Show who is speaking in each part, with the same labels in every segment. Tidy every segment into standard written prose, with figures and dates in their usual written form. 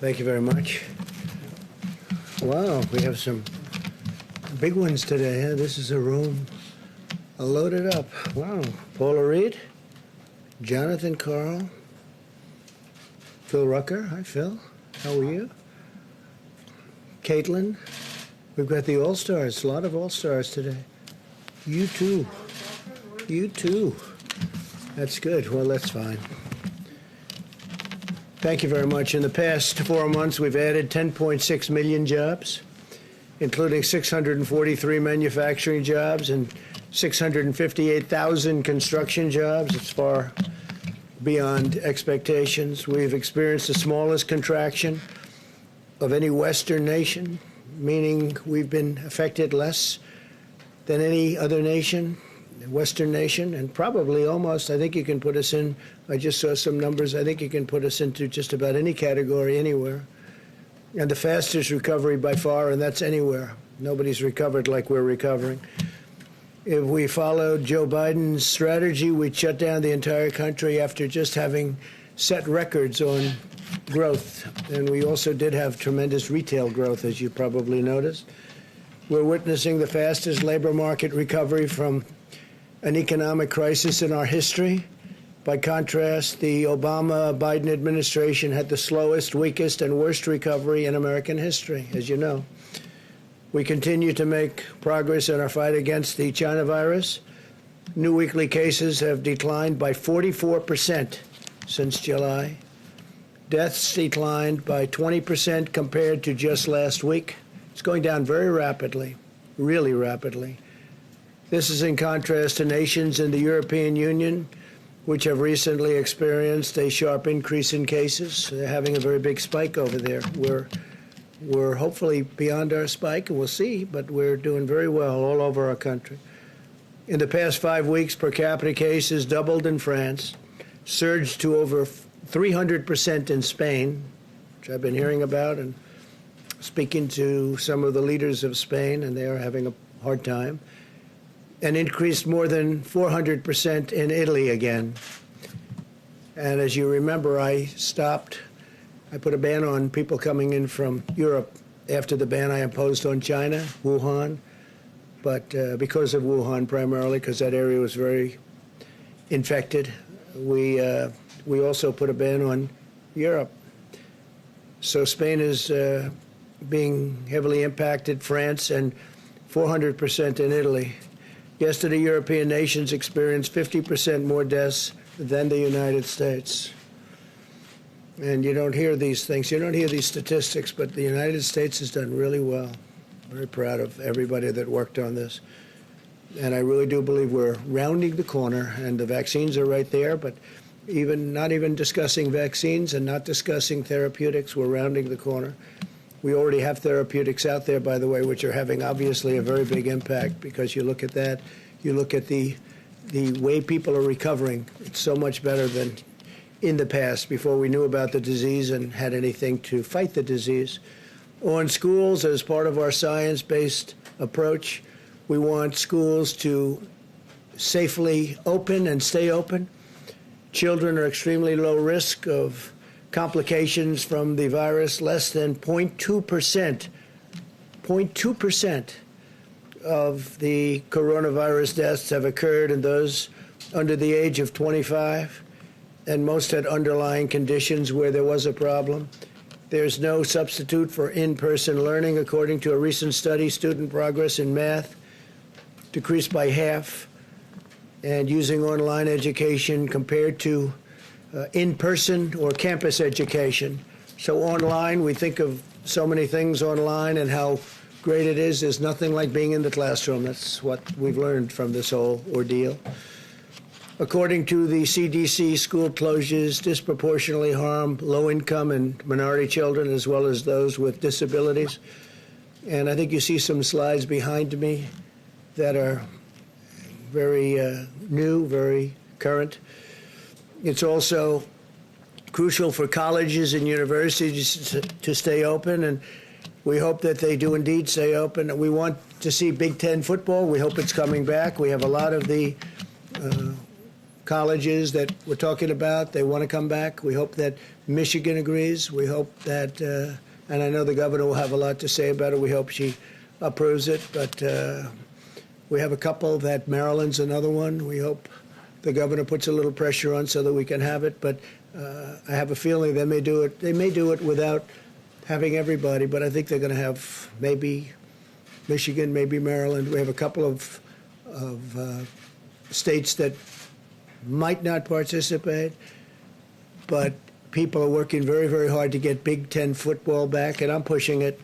Speaker 1: Thank you very much. Wow, we have some big ones today. Huh? This is a room loaded up. Wow. Paula Reed, Jonathan Carl, Phil Rucker. Hi, Phil. How are you? Caitlin. We've got the All-Stars. A lot of All-Stars today. You too. You too. That's good. Well, that's fine. Thank you very much. In the past 4 months, we've added 10.6 million jobs, including 643 manufacturing jobs and 658,000 construction jobs. It's far beyond expectations. We've experienced the smallest contraction of any Western nation, meaning we've been affected less than any other nation, Western nation, and probably almost, I think you can put us in, I just saw some numbers, I think you can put us into just about any category anywhere. And the fastest recovery by far, and that's anywhere. Nobody's recovered like we're recovering. If we followed Joe Biden's strategy, we'd shut down the entire country after just having set records on growth. And we also did have tremendous retail growth, as you probably noticed. We're witnessing the fastest labor market recovery from an economic crisis in our history. By contrast, the Obama-Biden administration had the slowest, weakest, and worst recovery in American history, as you know. We continue to make progress in our fight against the China virus. New weekly cases have declined by 44% since July. Deaths declined by 20% compared to just last week. It's going down very rapidly, really rapidly. This is in contrast to nations in the European Union, which have recently experienced a sharp increase in cases. They're having a very big spike over there. We're hopefully beyond our spike, and we'll see, but we're doing very well all over our country. In the past 5 weeks, per capita cases doubled in France, surged to over 300% in Spain, which I've been hearing about and speaking to some of the leaders of Spain, and they are having a hard time, and increased more than 400% in Italy again. And as you remember, I put a ban on people coming in from Europe after the ban I imposed on China, Wuhan, but because of Wuhan primarily, because that area was very infected, we also put a ban on Europe. So Spain is being heavily impacted, France, and 400% in Italy. Yesterday, European nations experienced 50% more deaths than the United States. And you don't hear these things, you don't hear these statistics, but the United States has done really well. Very proud of everybody that worked on this. And I really do believe we're rounding the corner, and the vaccines are right there, but not even discussing vaccines and not discussing therapeutics, we're rounding the corner. We already have therapeutics out there, by the way, which are having obviously a very big impact, because you look at that, you look at the way people are recovering. It's so much better than in the past, before we knew about the disease and had anything to fight the disease. On schools, as part of our science-based approach, we want schools to safely open and stay open. Children are extremely low risk of complications from the virus. Less than 0.2% of the coronavirus deaths have occurred in those under the age of 25, and most had underlying conditions where there was a problem. There's no substitute for in-person learning. According to a recent study, student progress in math decreased by half, and using online education compared to in-person or campus education. So online, we think of so many things online and how great it is. There's nothing like being in the classroom. That's what we've learned from this whole ordeal. According to the CDC, school closures disproportionately harm low-income and minority children, as well as those with disabilities. And I think you see some slides behind me that are very new, very current. It's also crucial for colleges and universities to stay open, and we hope that they do indeed stay open. We want to see Big Ten football. We hope it's coming back. We have a lot of the colleges that we're talking about, they want to come back. We hope that Michigan agrees. We hope that, and I know the governor will have a lot to say about it. We hope she approves it. But we have a couple that Maryland's another one. We hope the governor puts a little pressure on so that we can have it. But I have a feeling they may do it. They may do it without having everybody, but I think they're going to have maybe Michigan, maybe Maryland. We have a couple of states that might not participate, but people are working very, very hard to get Big Ten football back, and I'm pushing it.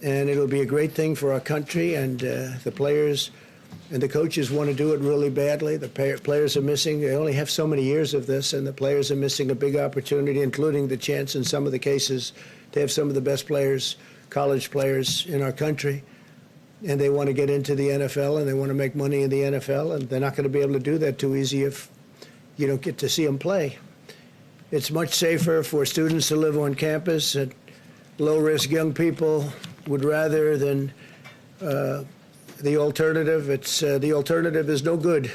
Speaker 1: And it'll be a great thing for our country, and the players and the coaches want to do it really badly. The players are missing. They only have so many years of this, and the players are missing a big opportunity, including the chance in some of the cases to have some of the best players, college players in our country. And they want to get into the NFL, and they want to make money in the NFL, and they're not going to be able to do that too easy if you don't get to see them play. It's much safer for students to live on campus, and low-risk young people would rather than the alternative. The alternative is no good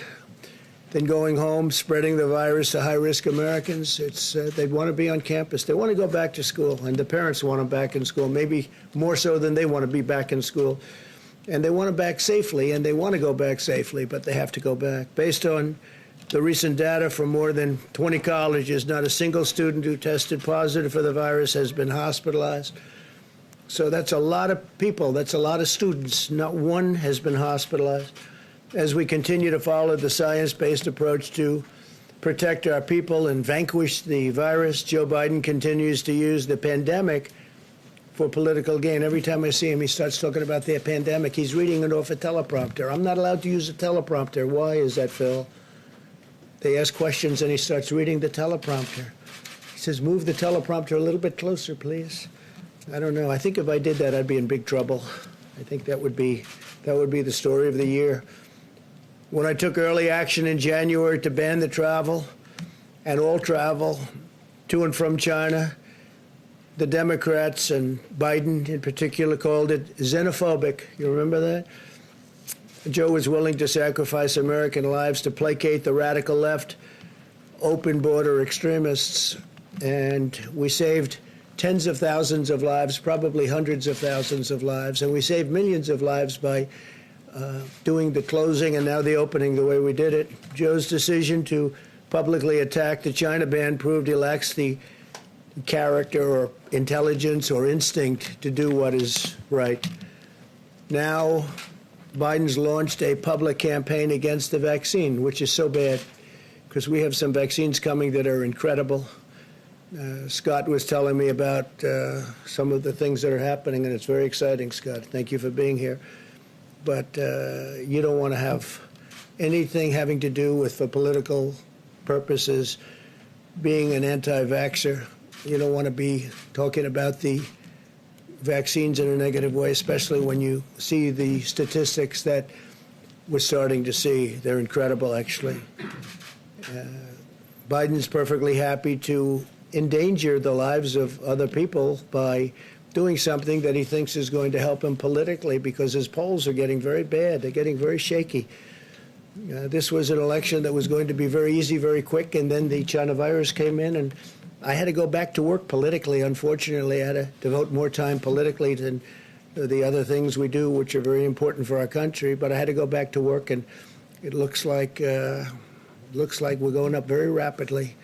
Speaker 1: than going home, spreading the virus to high-risk Americans. They'd want to be on campus. They want to go back to school, and the parents want them back in school, maybe more so than they want to be back in school. And they want them back safely, and they want to go back safely, but they have to go back. Based on the recent data from more than 20 colleges, not a single student who tested positive for the virus has been hospitalized. So that's a lot of people. That's a lot of students. Not one has been hospitalized. As we continue to follow the science-based approach to protect our people and vanquish the virus, Joe Biden continues to use the pandemic for political gain. Every time I see him, he starts talking about the pandemic. He's reading it off a teleprompter. I'm not allowed to use a teleprompter. Why is that, Phil? They ask questions, and he starts reading the teleprompter. He says, move the teleprompter a little bit closer, please. I don't know. I think if I did that, I'd be in big trouble. I think that would be the story of the year. When I took early action in January to ban the travel and all travel to and from China, the Democrats and Biden in particular called it xenophobic. You remember that? Joe was willing to sacrifice American lives to placate the radical left, open border extremists, and we saved tens of thousands of lives, probably hundreds of thousands of lives, and we saved millions of lives by doing the closing and now the opening the way we did it. Joe's decision to publicly attack the China ban proved he lacks the character or intelligence or instinct to do what is right. Now, Biden's launched a public campaign against the vaccine, which is so bad because we have some vaccines coming that are incredible. Scott was telling me about some of the things that are happening, and it's very exciting, Scott. Thank you for being here. But you don't want to have anything having to do with, for political purposes, being an anti-vaxxer. You don't want to be talking about the vaccines in a negative way, especially when you see the statistics that we're starting to see. They're incredible, actually. Biden's perfectly happy to endanger the lives of other people by doing something that he thinks is going to help him politically because his polls are getting very bad. They're getting very shaky. This was an election that was going to be very easy, very quick, and then the China virus came in, and I had to go back to work politically. Unfortunately, I had to devote more time politically than the other things we do, which are very important for our country. But I had to go back to work, and it looks like we're going up very rapidly,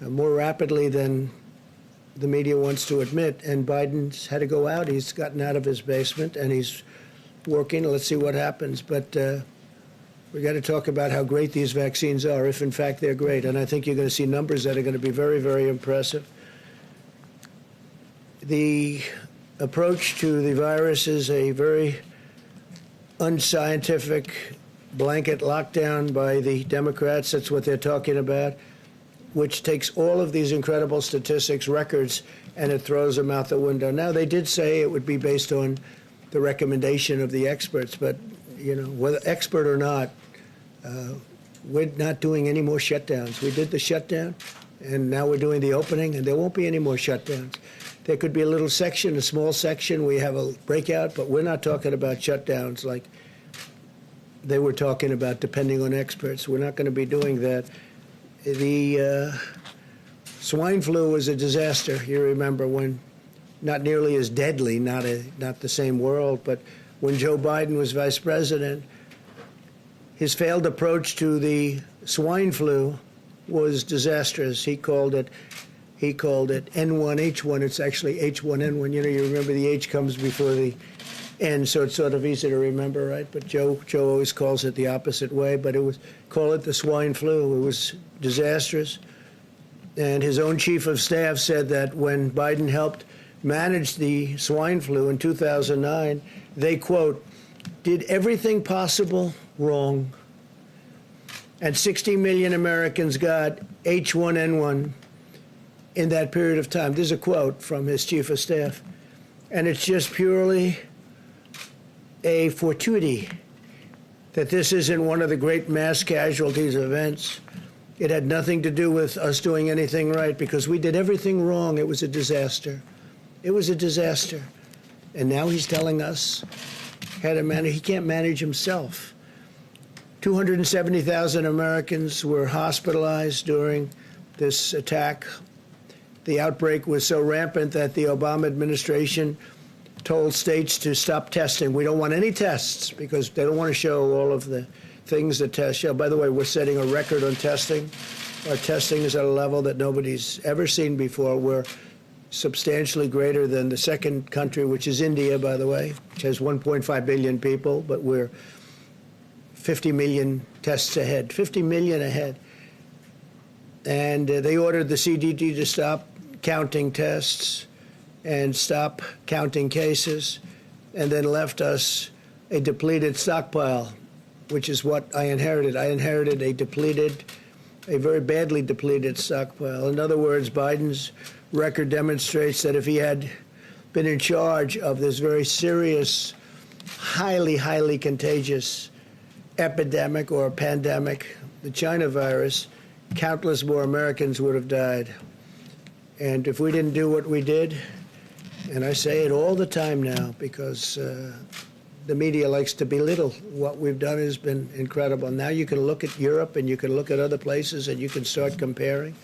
Speaker 1: more rapidly than the media wants to admit. And Biden's had to go out. He's gotten out of his basement, and he's working. Let's see what happens. But we got to talk about how great these vaccines are, if in fact they're great. And I think you're going to see numbers that are going to be very, very impressive. The approach to the virus is a very unscientific blanket lockdown by the Democrats. That's what they're talking about, which takes all of these incredible statistics, records, and it throws them out the window. Now, they did say it would be based on the recommendation of the experts, but, you know, whether expert or not, we're not doing any more shutdowns. We did the shutdown, and now we're doing the opening, and there won't be any more shutdowns. There could be a little section, a small section. We have a breakout, but we're not talking about shutdowns like they were talking about, depending on experts. We're not going to be doing that. The swine flu was a disaster. You remember when, not nearly as deadly, not the same world, but when Joe Biden was vice president, his failed approach to the swine flu was disastrous. He called it N1H1. It's actually H1N1. You know, you remember the H comes before the N, so it's sort of easy to remember, right? But Joe always calls it the opposite way. But call it the swine flu. It was disastrous. And his own chief of staff said that when Biden helped manage the swine flu in 2009, they, quote, did everything possible wrong. And 60 million Americans got H1N1 in that period of time. This is a quote from his chief of staff. And it's just purely a fortuity that this isn't one of the great mass casualties events. It had nothing to do with us doing anything right, because we did everything wrong. It was a disaster. It was a disaster. And now he's telling us how to manage. He can't manage himself. 270,000 Americans were hospitalized during this attack. The outbreak was so rampant that the Obama administration told states to stop testing. We don't want any tests because they don't want to show all of the things that tests show. By the way, we're setting a record on testing. Our testing is at a level that nobody's ever seen before. We're substantially greater than the second country, which is India, by the way, which has 1.5 billion people, but we're 50 million tests ahead, 50 million ahead. And they ordered the CDC to stop counting tests and stop counting cases, and then left us a depleted stockpile, which is what I inherited. I inherited a very badly depleted stockpile. In other words, Biden's record demonstrates that if he had been in charge of this very serious, highly, highly contagious epidemic or pandemic, the China virus, countless more Americans would have died. And if we didn't do what we did, and I say it all the time now because the media likes to belittle what we've done has been incredible. Now you can look at Europe and you can look at other places and you can start comparing.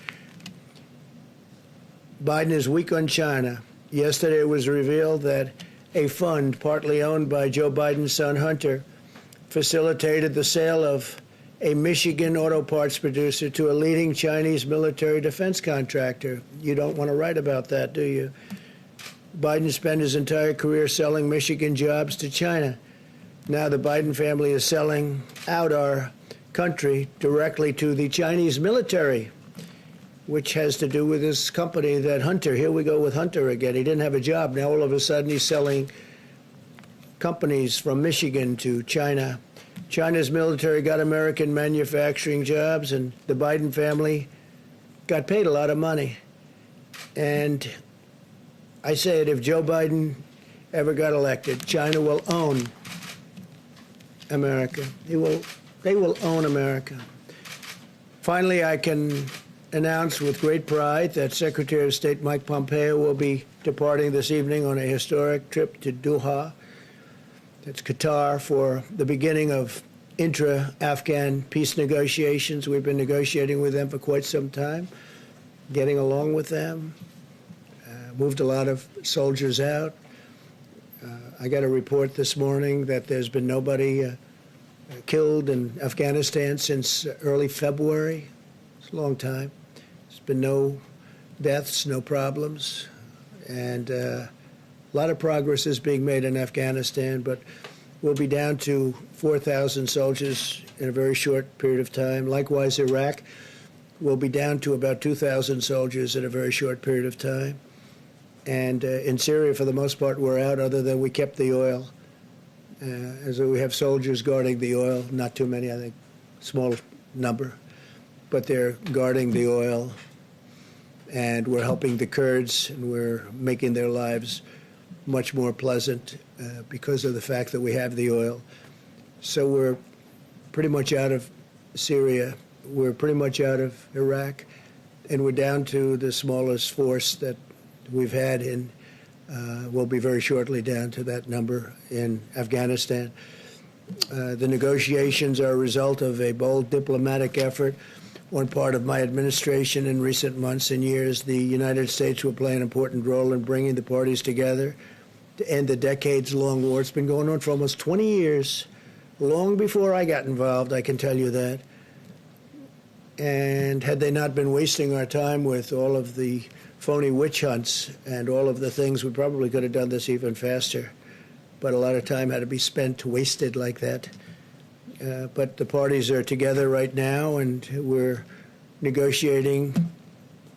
Speaker 1: Biden is weak on China. Yesterday it was revealed that a fund partly owned by Joe Biden's son Hunter facilitated the sale of a Michigan auto parts producer to a leading Chinese military defense contractor. You don't want to write about that, do you? Biden spent his entire career selling Michigan jobs to China. Now the Biden family is selling out our country directly to the Chinese military, which has to do with this company that Hunter, here we go with Hunter again. He didn't have a job. Now all of a sudden he's selling companies from Michigan to China. China's military got American manufacturing jobs, and the Biden family got paid a lot of money. And I say it, if Joe Biden ever got elected, China will own America. They will own America. Finally, I can announce with great pride that Secretary of State Mike Pompeo will be departing this evening on a historic trip to Doha. That's Qatar, for the beginning of intra-Afghan peace negotiations. We've been negotiating with them for quite some time, getting along with them. Moved a lot of soldiers out. I got a report this morning that there's been nobody killed in Afghanistan since early February. It's a long time. There's been no deaths, no problems, and a lot of progress is being made in Afghanistan, but we'll be down to 4,000 soldiers in a very short period of time. Likewise, Iraq will be down to about 2,000 soldiers in a very short period of time. And in Syria, for the most part, we're out, other than we kept the oil. As we have soldiers guarding the oil, not too many, I think, small number, but they're guarding the oil. And we're helping the Kurds, and we're making their lives much more pleasant because of the fact that we have the oil. So we're pretty much out of Syria. We're pretty much out of Iraq. And we're down to the smallest force that we've had in, we'll be very shortly down to that number in Afghanistan. The negotiations are a result of a bold diplomatic effort. one part of my administration in recent months and years, the United States will play an important role in bringing the parties together to end the decades-long war. It's been going on for almost 20 years, long before I got involved, I can tell you that. And had they not been wasting our time with all of the phony witch hunts and all of the things, we probably could have done this even faster. But a lot of time had to be spent, wasted like that. But the parties are together right now, and we're negotiating,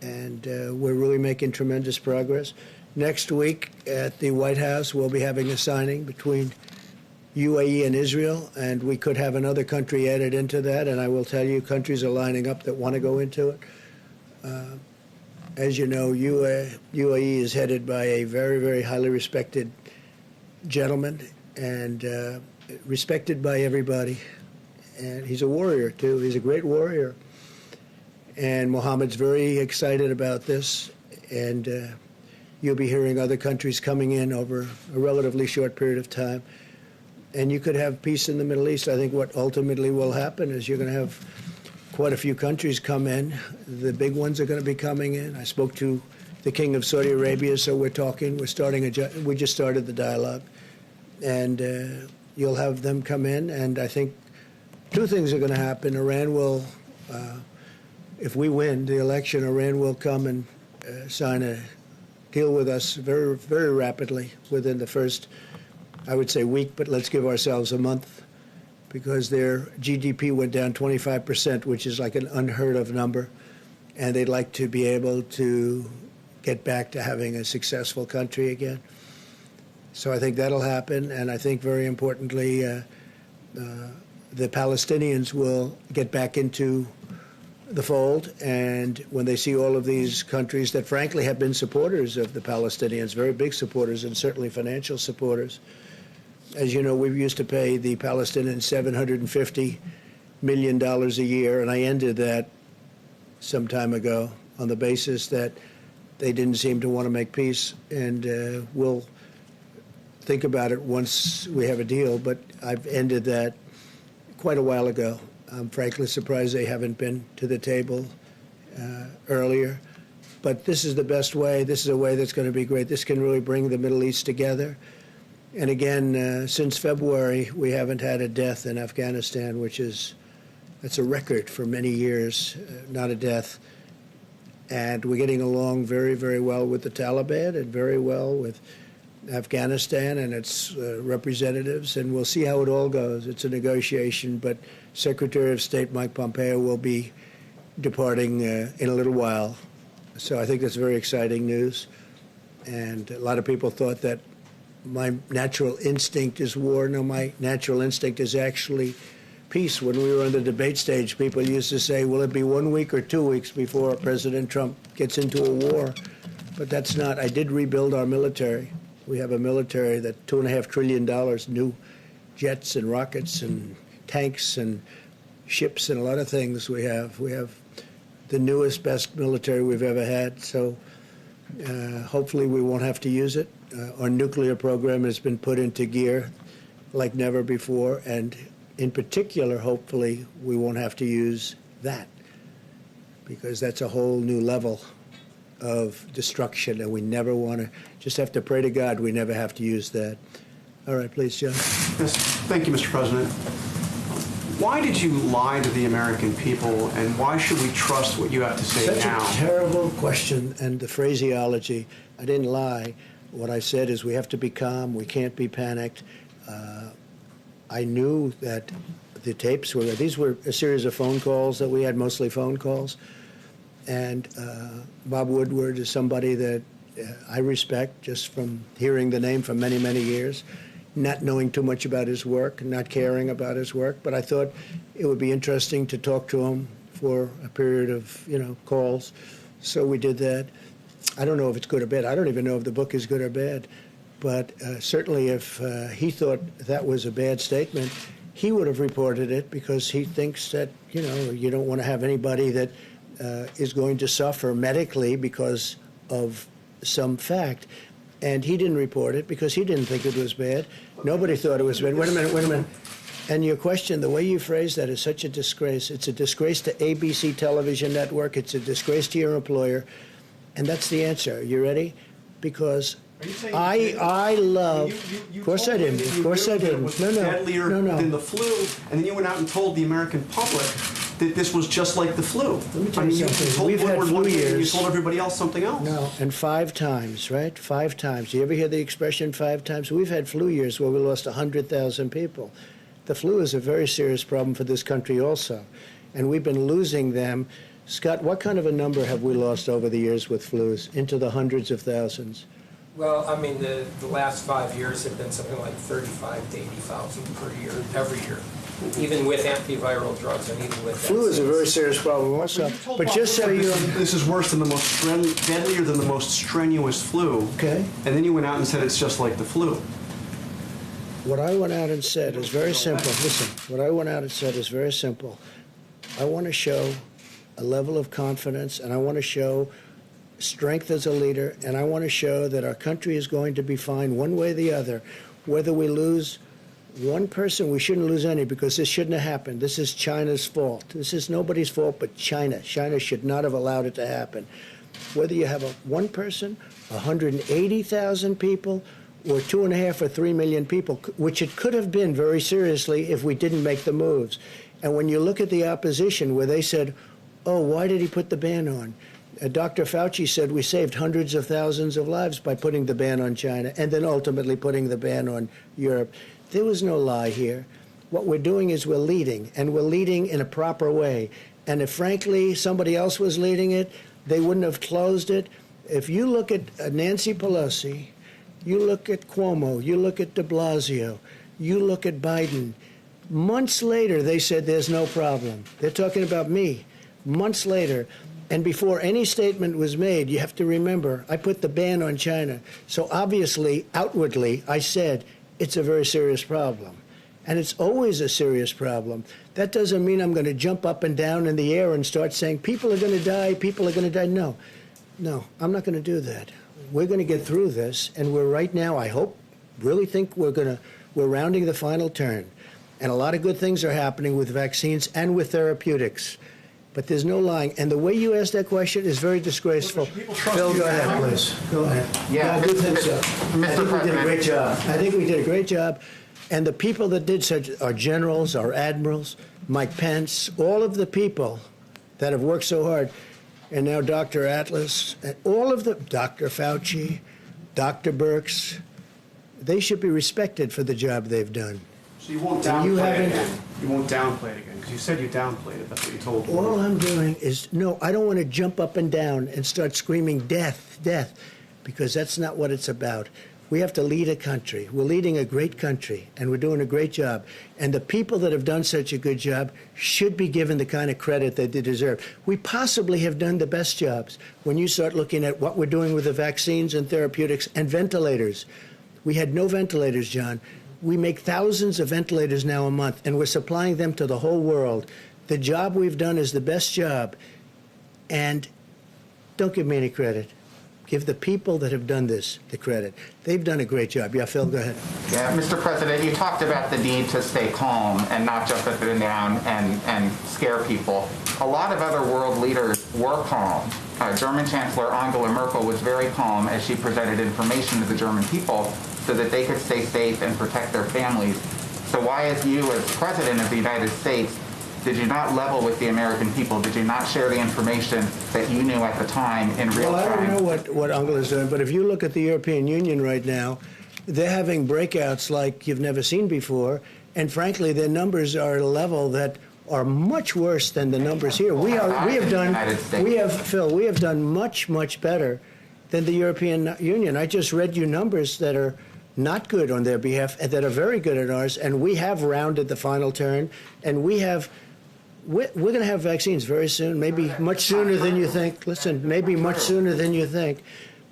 Speaker 1: and we're really making tremendous progress. Next week at the White House, we'll be having a signing between UAE and Israel, and we could have another country added into that, and I will tell you, countries are lining up that want to go into it. As you know, UAE is headed by a very, very highly respected gentleman, and respected by everybody. And he's a warrior, too. He's a great warrior. And Mohammed's very excited about this, and you'll be hearing other countries coming in over a relatively short period of time. And you could have peace in the Middle East. I think what ultimately will happen is you're going to have quite a few countries come in. The big ones are going to be coming in. I spoke to the King of Saudi Arabia, so we're talking. We just started the dialogue. And you'll have them come in, and I think two things are going to happen. Iran will, if we win the election, Iran will come and sign a deal with us very, very rapidly within the first, I would say, week, but let's give ourselves a month, because their GDP went down 25%, which is like an unheard of number, and they'd like to be able to get back to having a successful country again. So I think that'll happen, and I think very importantly, the Palestinians will get back into the fold, and when they see all of these countries that frankly have been supporters of the Palestinians, very big supporters and certainly financial supporters. As you know, we used to pay the Palestinians $750 million a year, and I ended that some time ago on the basis that they didn't seem to want to make peace, and we'll think about it once we have a deal, but I've ended that quite a while ago. I'm frankly surprised they haven't been to the table earlier. But this is the best way. This is a way that's going to be great. This can really bring the Middle East together. And again, since February, we haven't had a death in Afghanistan, that's a record for many years, not a death. And we're getting along very, very well with the Taliban and very well with Afghanistan and its representatives, and we'll see how it all goes. It's a negotiation, but Secretary of State Mike Pompeo will be departing in a little while. So I think that's very exciting news. And a lot of people thought that my natural instinct is war. No, my natural instinct is actually peace. When we were on the debate stage, people used to say, will it be 1 week or 2 weeks before President Trump gets into a war? But that's not. I did rebuild our military. We have a military that $2.5 trillion, new jets and rockets and tanks and ships and a lot of things we have. We have the newest, best military we've ever had. So hopefully we won't have to use it. Our nuclear program has been put into gear like never before. And in particular, hopefully, we won't have to use that, because that's a whole new level of destruction, and we never want to. Just have to pray to God we never have to use that. All right, please, John.
Speaker 2: Yes, thank you, Mr. President. Why did you lie to the American people, and why should we trust what you have to say now?
Speaker 1: Such a terrible question, and the phraseology. I didn't lie. What I said is we have to be calm. We can't be panicked. I knew that the tapes were. These were a series of phone calls that we had, mostly phone calls. And Bob Woodward is somebody that I respect just from hearing the name for many, many years, not knowing too much about his work, not caring about his work. But I thought it would be interesting to talk to him for a period of, calls. So we did that. I don't know if it's good or bad. I don't even know if the book is good or bad. But certainly if he thought that was a bad statement, he would have reported it, because he thinks that, you don't want to have anybody that is going to suffer medically because of some fact. And he didn't report it because he didn't think it was bad. Nobody thought it was bad. Wait a minute. And your question, the way you phrase that is such a disgrace. It's a disgrace to ABC television network. It's a disgrace to your employer. And that's the answer. You ready? Because I love. Of course I didn't. Of course I didn't.
Speaker 2: It was deadlier than the flu, and then you went out and told the American public that this was just like the flu.
Speaker 1: Let me tell you something.
Speaker 2: You told
Speaker 1: We've had
Speaker 2: Woodward
Speaker 1: flu
Speaker 2: one thing and you
Speaker 1: years.
Speaker 2: told everybody else something else.
Speaker 1: No, and 5 times, right? 5 times. You ever hear the expression 5 times? We've had flu years where we lost 100,000 people. The flu is a very serious problem for this country also, and we've been losing them. Scott, what kind of a number have we lost over the years with flus? Into the hundreds of thousands.
Speaker 3: Well, I mean, the last 5 years have been something like 35 to 80,000 per year, every year, even with antiviral drugs and even with
Speaker 1: Flu is a very serious problem also. But just so you know,
Speaker 2: this is worse than the most deadlier than the most strenuous flu.
Speaker 1: Okay.
Speaker 2: And then you went out and said it's just like the flu.
Speaker 1: What I went out and said is very simple. Listen, what I went out and said is very simple. I want to show a level of confidence, and I want to show strength as a leader, and I want to show that our country is going to be fine one way or the other. Whether we lose one person, we shouldn't lose any, because this shouldn't have happened. This is China's fault. This is nobody's fault but China. China should not have allowed it to happen. Whether you have one person, 180,000 people, or 2.5 or 3 million people, which it could have been very seriously if we didn't make the moves. And when you look at the opposition, where they said, oh, why did he put the ban on? Dr. Fauci said we saved hundreds of thousands of lives by putting the ban on China and then ultimately putting the ban on Europe. There was no lie here. What we're doing is we're leading, and we're leading in a proper way. And if, frankly, somebody else was leading it, they wouldn't have closed it. If you look at Nancy Pelosi, you look at Cuomo, you look at de Blasio, you look at Biden, months later they said there's no problem. They're talking about me. Months later. And before any statement was made, you have to remember, I put the ban on China. So obviously, outwardly, I said it's a very serious problem. And it's always a serious problem. That doesn't mean I'm going to jump up and down in the air and start saying, people are going to die, people are going to die. No, I'm not going to do that. We're going to get through this, and we're right now, I hope, really think we're rounding the final turn. And a lot of good things are happening with vaccines and with therapeutics. But there's no lying. And the way you asked that question is very disgraceful. Phil, go ahead, please. Go ahead.
Speaker 4: Yeah,
Speaker 1: I do think so.
Speaker 4: Mr.
Speaker 1: I think we did a
Speaker 4: President.
Speaker 1: great job. I think we did a great job. And the people that did such are generals, our admirals, Mike Pence, all of the people that have worked so hard. And now Dr. Atlas, and all of them, Dr. Fauci, Dr. Birx, they should be respected for the job they've done.
Speaker 2: So you won't
Speaker 1: And you
Speaker 2: downplay it
Speaker 1: haven't-
Speaker 2: again. You won't downplay it again, because you said you downplayed it. That's what you told me.
Speaker 1: All I'm doing is, no, I don't want to jump up and down and start screaming death, death, because that's not what it's about. We have to lead a country. We're leading a great country, and we're doing a great job. And the people that have done such a good job should be given the kind of credit that they deserve. We possibly have done the best jobs when you start looking at what we're doing with the vaccines and therapeutics and ventilators. We had no ventilators, John. We make thousands of ventilators now a month, and we're supplying them to the whole world. The job we've done is the best job. And don't give me any credit. Give the people that have done this the credit. They've done a great job. Yeah, Phil, go ahead.
Speaker 4: Yeah, Mr. President, you talked about the need to stay calm and not jump up and down and scare people. A lot of other world leaders were calm. German Chancellor Angela Merkel was very calm as she presented information to the German people so that they could stay safe and protect their families. So why, as you, as President of the United States, did you not level with the American people? Did you not share the information that you knew at the time in real time?
Speaker 1: Well, I don't know what Angela's doing, but if you look at the European Union right now, they're having breakouts like you've never seen before, and frankly, their numbers are at a level that are much worse than the numbers here. We have done much better than the European Union. I just read you numbers that are not good on their behalf, and that are very good on ours, and we have rounded the final turn, and we're going to have vaccines very soon, maybe much sooner than you think. Listen, maybe much sooner than you think.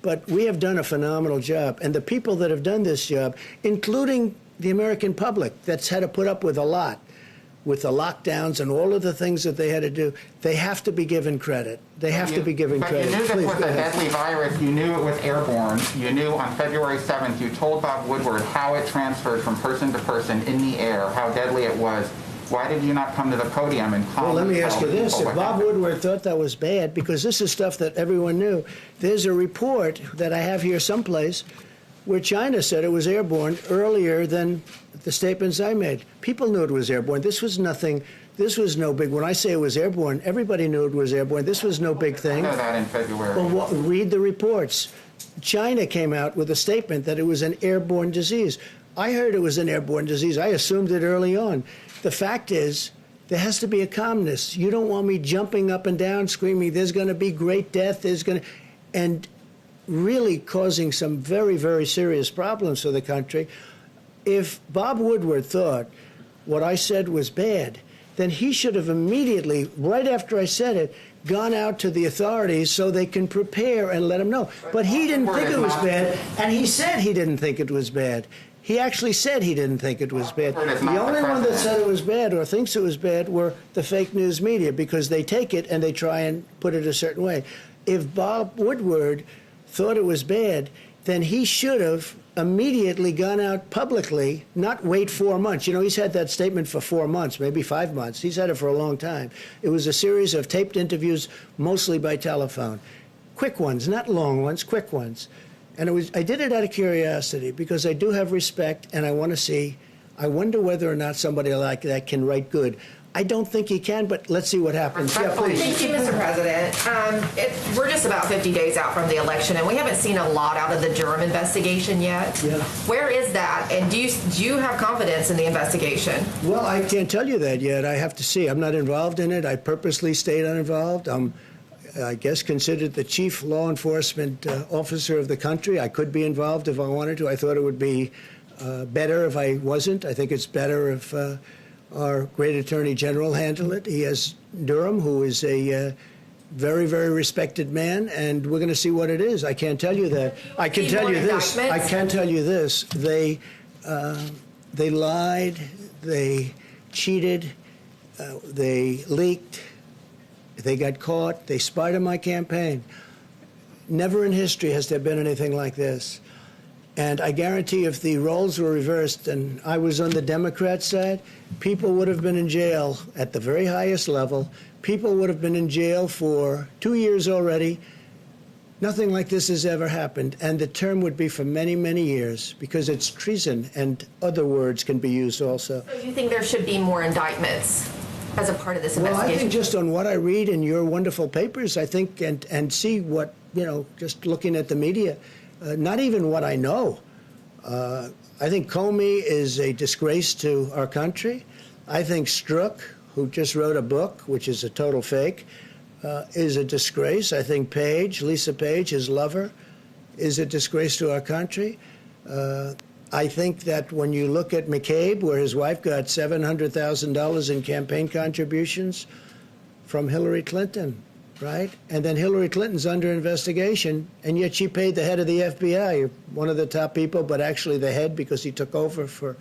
Speaker 1: But we have done a phenomenal job. And the people that have done this job, including the American public that's had to put up with a lot, with the lockdowns and all of the things that they had to do, they have to be given credit. They have to be given credit.
Speaker 4: But you knew
Speaker 1: Please,
Speaker 4: this was
Speaker 1: go
Speaker 4: a
Speaker 1: ahead.
Speaker 4: deadly virus. You knew it was airborne. You knew on February 7th, you told Bob Woodward how it transferred from person to person in the air, how deadly it was. Why did you not come to the podium and calmly
Speaker 1: Well, let me ask you
Speaker 4: tell
Speaker 1: this.
Speaker 4: people
Speaker 1: If
Speaker 4: what
Speaker 1: Bob
Speaker 4: happened?
Speaker 1: Woodward thought that was bad, because this is stuff that everyone knew, there's a report that I have here someplace where China said it was airborne earlier than the statements I made. People knew it was airborne. This was nothing. This was no big. When I say it was airborne, everybody knew it was airborne. This was no big
Speaker 4: I
Speaker 1: thing.
Speaker 4: know that in February.
Speaker 1: Well, read the reports. China came out with a statement that it was an airborne disease. I heard it was an airborne disease. I assumed it early on. The fact is, there has to be a calmness. You don't want me jumping up and down, screaming, there's going to be great death, and really causing some very, very serious problems for the country. If Bob Woodward thought what I said was bad, then he should have immediately, right after I said it, gone out to the authorities so they can prepare and let him know. But he didn't think it was bad, and he said he didn't think it was bad. He actually said he didn't think it was bad. The only one that said it was bad or thinks it was bad were the fake news media, because they take it and they try and put it a certain way. If Bob Woodward thought it was bad, then he should have immediately gone out publicly, not wait 4 months. You know, he's had that statement for 4 months, maybe 5 months. He's had it for a long time. It was a series of taped interviews, mostly by telephone. Quick ones, not long ones, quick ones. And I did it out of curiosity, because I do have respect, and I want to see, I wonder whether or not somebody like that can write good. I don't think he can, but let's see what happens. Yeah, please.
Speaker 5: Thank you, Mr. President. We're just about 50 days out from the election, and we haven't seen a lot out of the Durham investigation yet.
Speaker 1: Yeah.
Speaker 5: Where is that? And do you have confidence in the investigation?
Speaker 1: Well, I can't tell you that yet. I have to see. I'm not involved in it. I purposely stayed uninvolved. I'm, I guess, considered the chief law enforcement officer of the country. I could be involved if I wanted to. I thought it would be better if I wasn't. I think it's better if our great attorney general handled it. He has Durham, who is a very, very respected man, and we're going to see what it is. I can't tell you that. I can tell you this. I can tell you this. They lied. They cheated. They leaked. They got caught. They spied on my campaign. Never in history has there been anything like this. And I guarantee if the roles were reversed and I was on the Democrat side, people would have been in jail at the very highest level. People would have been in jail for 2 years already. Nothing like this has ever happened. And the term would be for many, many years, because it's treason, and other words can be used also.
Speaker 5: So you think there should be more indictments as a part of this investigation?
Speaker 1: Well, I think just on what I read in your wonderful papers, I think, and see what, you know, just looking at the media, not even what I know. I think Comey is a disgrace to our country. I think Strzok, who just wrote a book, which is a total fake, is a disgrace. I think Page, Lisa Page, his lover, is a disgrace to our country. I think that when you look at McCabe, where his wife got $700,000 in campaign contributions from Hillary Clinton, right? And then Hillary Clinton's under investigation, and yet she paid the head of the FBI, one of the top people, but actually the head, because he took over for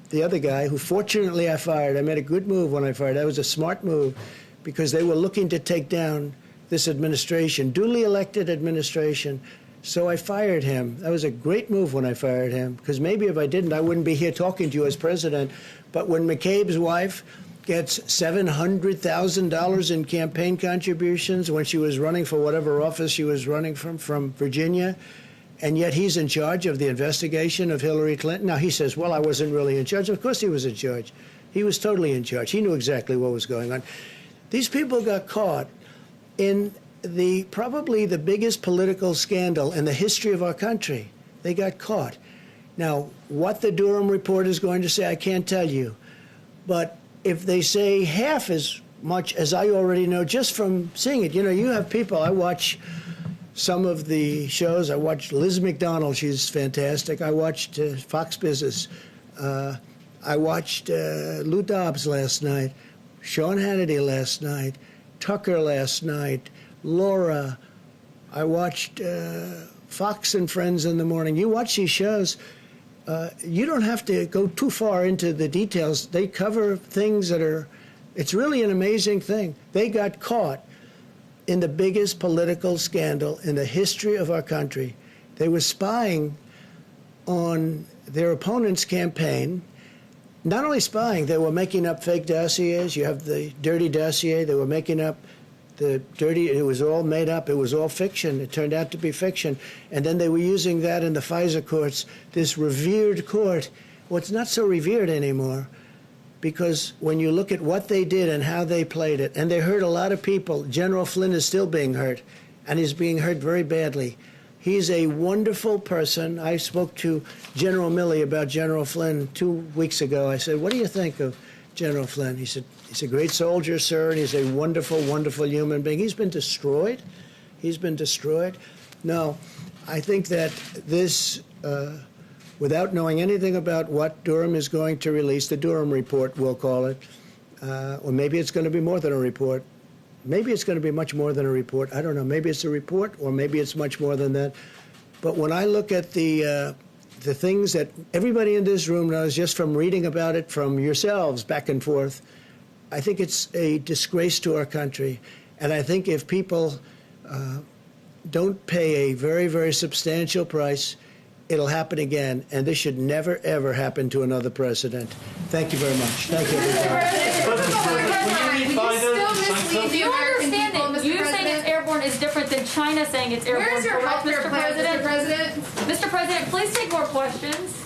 Speaker 1: the other guy, who fortunately I fired. I made a good move when I fired. That was a smart move, because they were looking to take down this administration, duly elected administration. So I fired him. That was a great move when I fired him, because maybe if I didn't, I wouldn't be here talking to you as president. But when McCabe's wife gets $700,000 in campaign contributions when she was running for whatever office she was running from Virginia, and yet he's in charge of the investigation of Hillary Clinton. Now, he says, well, I wasn't really in charge. Of course he was in charge. He was totally in charge. He knew exactly what was going on. These people got caught in probably the biggest political scandal in the history of our country. They got caught. Now, what the Durham report is going to say, I can't tell you. But if they say half as much as I already know just from seeing it, you know, you have people, I watch some of the shows. I watched Liz McDonald, she's fantastic. I watched Fox Business. I watched Lou Dobbs last night, Sean Hannity last night, Tucker last night, Laura. I watched Fox and Friends in the morning. You watch these shows, you don't have to go too far into the details. They cover things that are, it's really an amazing thing. They got caught in the biggest political scandal in the history of our country. They were spying on their opponent's campaign. Not only spying, they were making up fake dossiers. You have the dirty dossier. They were making up the dirty, it was all made up. It was all fiction. It turned out to be fiction. And then they were using that in the FISA courts, this revered court. Well, it's not so revered anymore, because when you look at what they did and how they played it, and they hurt a lot of people. General Flynn is still being hurt, and he's being hurt very badly. He's a wonderful person. I spoke to General Milley about General Flynn 2 weeks ago. I said, what do you think of General Flynn? He said, he's a great soldier, sir, and he's a wonderful, wonderful human being. He's been destroyed. He's been destroyed. No, I think that this, without knowing anything about what Durham is going to release, the Durham report, we'll call it, or maybe it's going to be more than a report. Maybe it's going to be much more than a report. I don't know. Maybe it's a report, or maybe it's much more than that. But when I look at the things that everybody in this room knows just from reading about it from yourselves back and forth, I think it's a disgrace to our country. And I think if people don't pay a very, very substantial price, it'll happen again. And this should never, ever happen to another president. Thank you very much. Thank you,
Speaker 6: Do you understand that you saying it's airborne is different than China saying it's airborne?
Speaker 5: Where's your healthcare plan, Mr. President?
Speaker 6: Mr. President, please take more questions.